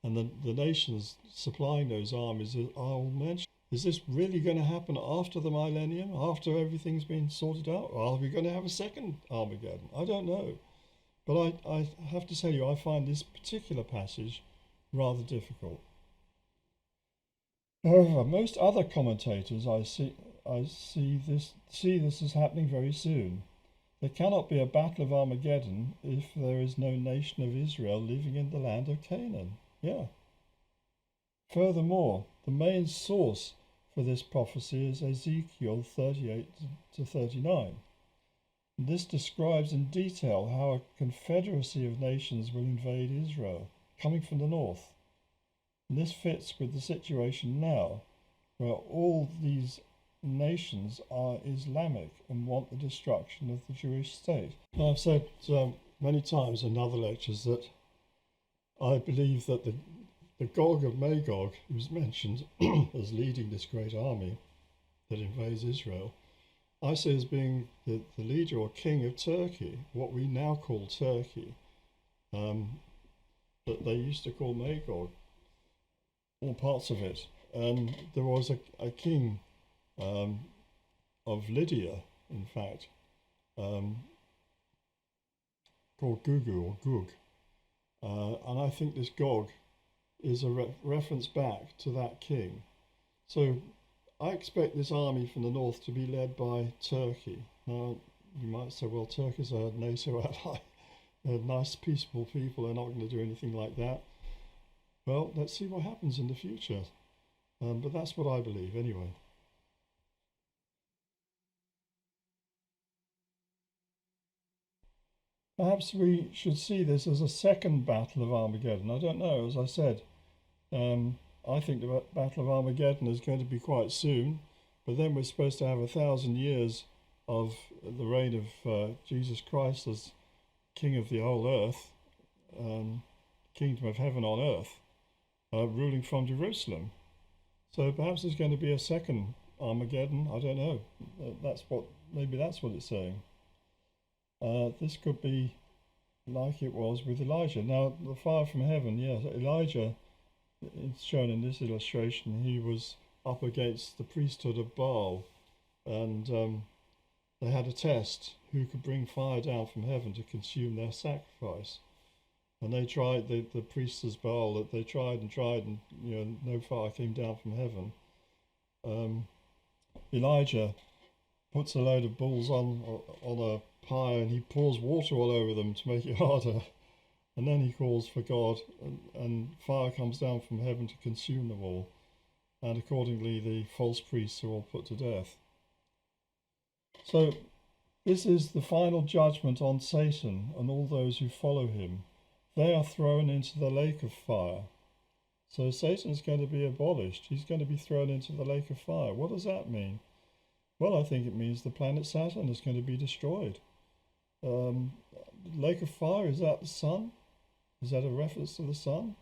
and the nations supplying those armies are all mentioned. Is this really going to happen after the millennium, after everything's been sorted out? Or are we going to have a second Armageddon? I don't know. But I have to tell you, I find this particular passage rather difficult. However, most other commentators I see this as happening very soon. There cannot be a battle of Armageddon if there is no nation of Israel living in the land of Canaan. Yeah. Furthermore, the main source for this prophecy is Ezekiel 38 to 39. This describes in detail how a confederacy of nations will invade Israel, coming from the north. And this fits with the situation now, where all these nations are Islamic and want the destruction of the Jewish state. Now, I've said many times in other lectures that I believe that the Gog of Magog, who's mentioned as leading this great army that invades Israel, I see as being the leader or king of Turkey, what we now call Turkey, that they used to call Magog, all parts of it. And there was a king of Lydia, in fact, called Gugu or Gug. And I think this Gog is a reference back to that king. So I expect this army from the north to be led by Turkey. Now, you might say, well, Turkey's a NATO ally. They're nice, peaceful people. They're not going to do anything like that. Well, let's see what happens in the future. But that's what I believe, anyway. Perhaps we should see this as a second Battle of Armageddon. I don't know, as I said. I think the Battle of Armageddon is going to be quite soon, but then we're supposed to have 1,000 years of the reign of Jesus Christ as King of the whole earth, Kingdom of heaven on earth, ruling from Jerusalem. So perhaps there's going to be a second Armageddon. I don't know. Maybe that's what it's saying. This could be like it was with Elijah. Now, the fire from heaven, yes, Elijah, it's shown in this illustration, he was up against the priesthood of Baal, and they had a test who could bring fire down from heaven to consume their sacrifice. And they tried, the priests of Baal, that they tried and no fire came down from heaven. Elijah puts a load of bulls on a pyre and he pours water all over them to make it harder. And then he calls for God, and fire comes down from heaven to consume them all. And accordingly, the false priests are all put to death. So this is the final judgment on Satan and all those who follow him. They are thrown into the lake of fire. So Satan's going to be abolished. He's going to be thrown into the lake of fire. What does that mean? Well, I think it means the planet Saturn is going to be destroyed. Lake of fire, is that the sun? Is that a reference to the sun?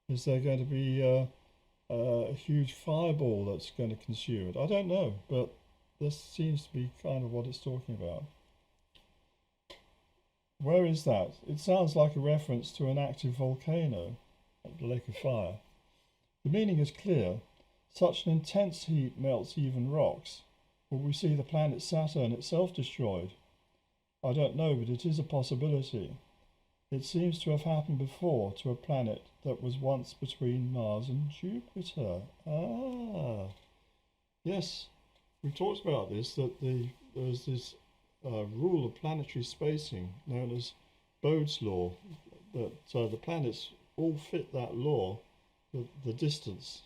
Is there going to be a huge fireball that's going to consume it? I don't know, but this seems to be kind of what it's talking about. Where is that? It sounds like a reference to an active volcano, the lake of fire. The meaning is clear. Such an intense heat melts even rocks. Will we see the planet Saturn itself destroyed? I don't know, but it is a possibility. It seems to have happened before to a planet that was once between Mars and Jupiter. Ah, yes, we've talked about this, that there's this rule of planetary spacing known as Bode's law, that the planets all fit that law, the distance.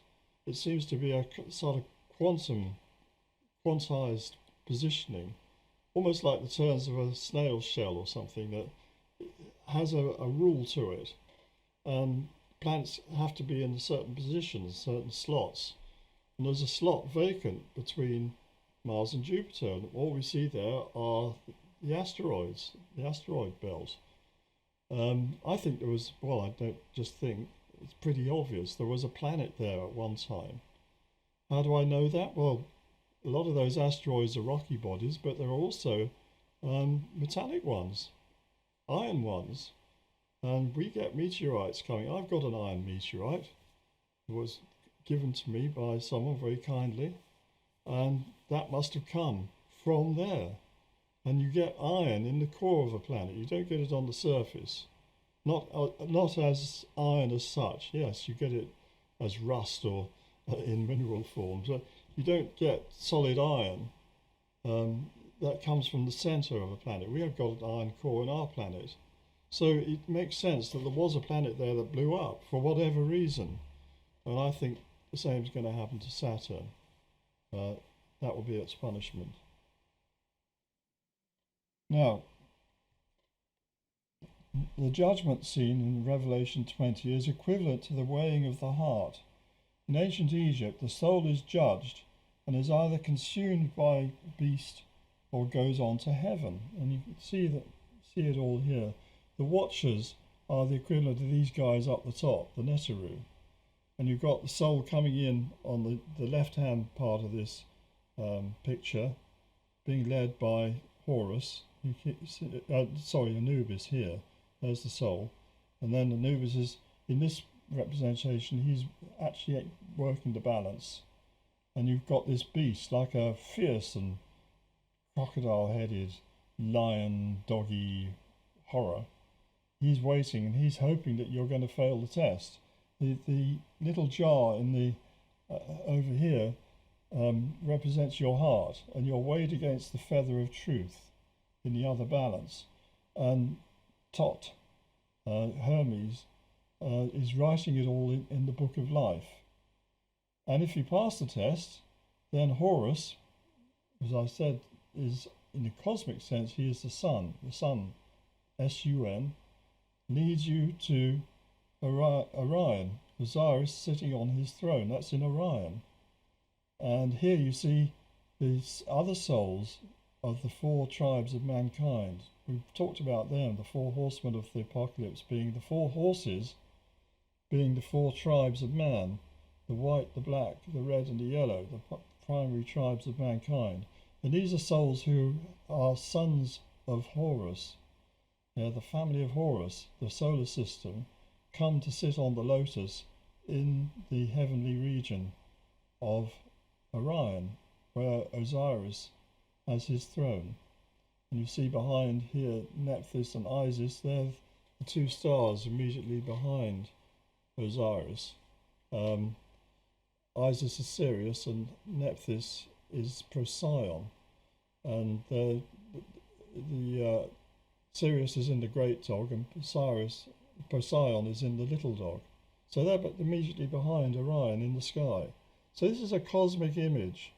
It seems to be a sort of quantized positioning, almost like the turns of a snail shell or something that has a rule to it. Planets have to be in certain positions, certain slots. And there's a slot vacant between Mars and Jupiter. And all we see there are the asteroids, the asteroid belt. I think there was, well, I don't just think, it's pretty obvious there was a planet there at one time. How do I know that? Well, a lot of those asteroids are rocky bodies, but there are also metallic ones, iron ones. And we get meteorites coming. I've got an iron meteorite. It was given to me by someone very kindly. And that must have come from there. And you get iron in the core of a planet. You don't get it on the surface. Not as iron as such. Yes, you get it as rust or in mineral forms. But you don't get solid iron. That comes from the center of a planet. We have got an iron core in our planet. So it makes sense that there was a planet there that blew up for whatever reason. And I think the same is going to happen to Saturn. That will be its punishment. Now, the judgment scene in Revelation 20 is equivalent to the weighing of the heart. In ancient Egypt, the soul is judged and is either consumed by a beast or goes on to heaven. And you can see it all here. The watchers are the equivalent of these guys up the top, the Neteru. And you've got the soul coming in on the left-hand part of this picture, being led by Horus. Anubis here. There's the soul. And then Anubis is, in this representation, he's actually working the balance. And you've got this beast, like a fierce and crocodile-headed lion, doggy horror. He's waiting and he's hoping that you're going to fail the test. The little jar in the over here represents your heart, and you're weighed against the feather of truth in the other balance. And Tot, Hermes, is writing it all in the book of life. And if you pass the test, then Horus, as I said, is in a cosmic sense, he is the sun, S-U-N, leads you to Orion, Osiris sitting on his throne. That's in Orion. And here you see these other souls of the 4 tribes of mankind. We've talked about them, the 4 horsemen of the apocalypse being the 4 horses, being the 4 tribes of man, the white, the black, the red and the yellow, the primary tribes of mankind. And these are souls who are sons of Horus. The family of Horus, the solar system, come to sit on the lotus in the heavenly region of Orion, where Osiris has his throne. And you see behind here Nephthys and Isis. They're the 2 stars immediately behind Osiris. Isis is Sirius and Nephthys is Procyon. And the Sirius is in the great dog and Procyon is in the little dog. So they're immediately behind Orion in the sky. So this is a cosmic image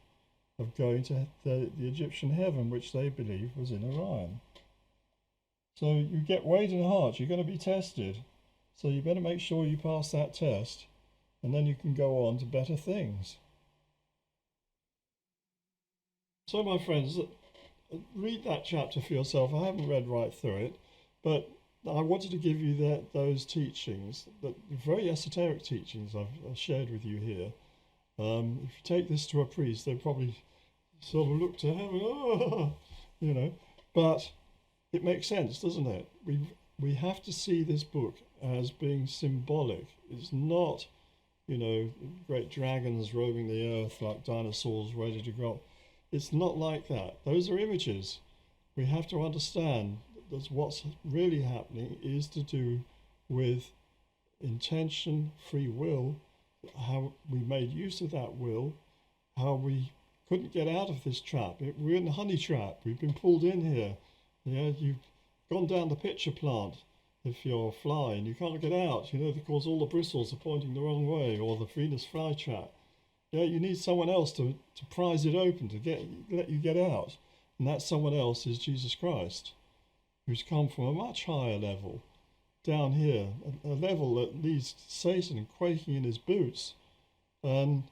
of going to the Egyptian heaven, which they believe was in Orion. So you get weighed in heart, you're going to be tested. So you better make sure you pass that test, and then you can go on to better things. So my friends, read that chapter for yourself. I haven't read right through it, but I wanted to give you those teachings, the very esoteric teachings I've shared with you here. If you take this to a priest, they probably sort of look to heaven, you know, but it makes sense, doesn't it? We have to see this book as being symbolic. It's not great dragons roaming the earth like dinosaurs ready to go. It's not like that. Those are images. We have to understand that what's really happening is to do with intention, free will, how we made use of that will, how we couldn't get out of this trap. We're in a honey trap. We've been pulled in here. You've gone down the pitcher plant if you're a fly and you can't get out, because all the bristles are pointing the wrong way, or the Venus flytrap. You need someone else to prise it open, let you get out. And that someone else is Jesus Christ, who's come from a much higher level down here, a level that leaves Satan quaking in his boots, and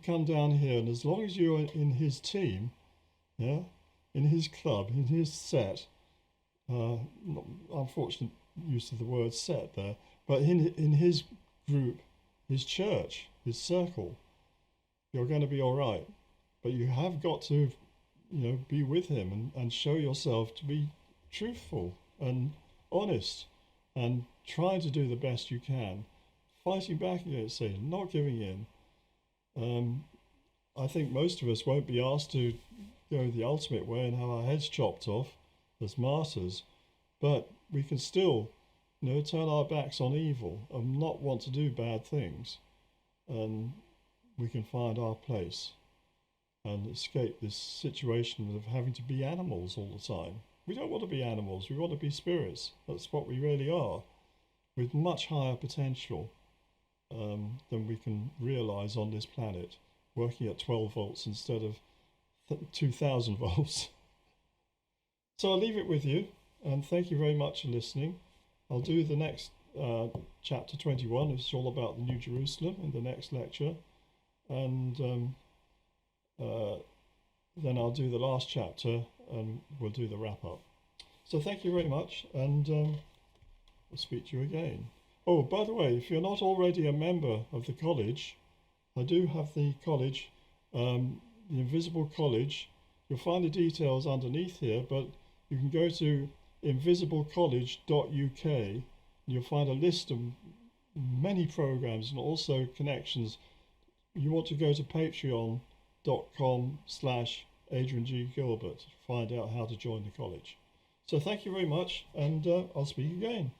come down here. And as long as you're in his team, in his club, in his set, unfortunate use of the word set there, but in his group, his church, his circle, you're going to be all right. But you have got to, be with him and show yourself to be truthful and honest and trying to do the best you can, fighting back against Satan, not giving in. I think most of us won't be asked to go the ultimate way and have our heads chopped off as martyrs, but we can still, turn our backs on evil and not want to do bad things, and we can find our place and escape this situation of having to be animals all the time. We don't want to be animals, we want to be spirits. That's what we really are, with much higher potential than we can realize on this planet, working at 12 volts instead of 2000 volts. So I'll leave it with you, and thank you very much for listening. I'll do the next chapter 21, which is all about the New Jerusalem, in the next lecture, and then I'll do the last chapter and we'll do the wrap up. So thank you very much, and I'll speak to you again. Oh, by the way, if you're not already a member of the college, I do have the college, the Invisible College. You'll find the details underneath here, but you can go to invisiblecollege.uk and you'll find a list of many programs and also connections. You want to go to patreon.com/Adrian G. Gilbert to find out how to join the college. So thank you very much, and I'll speak again.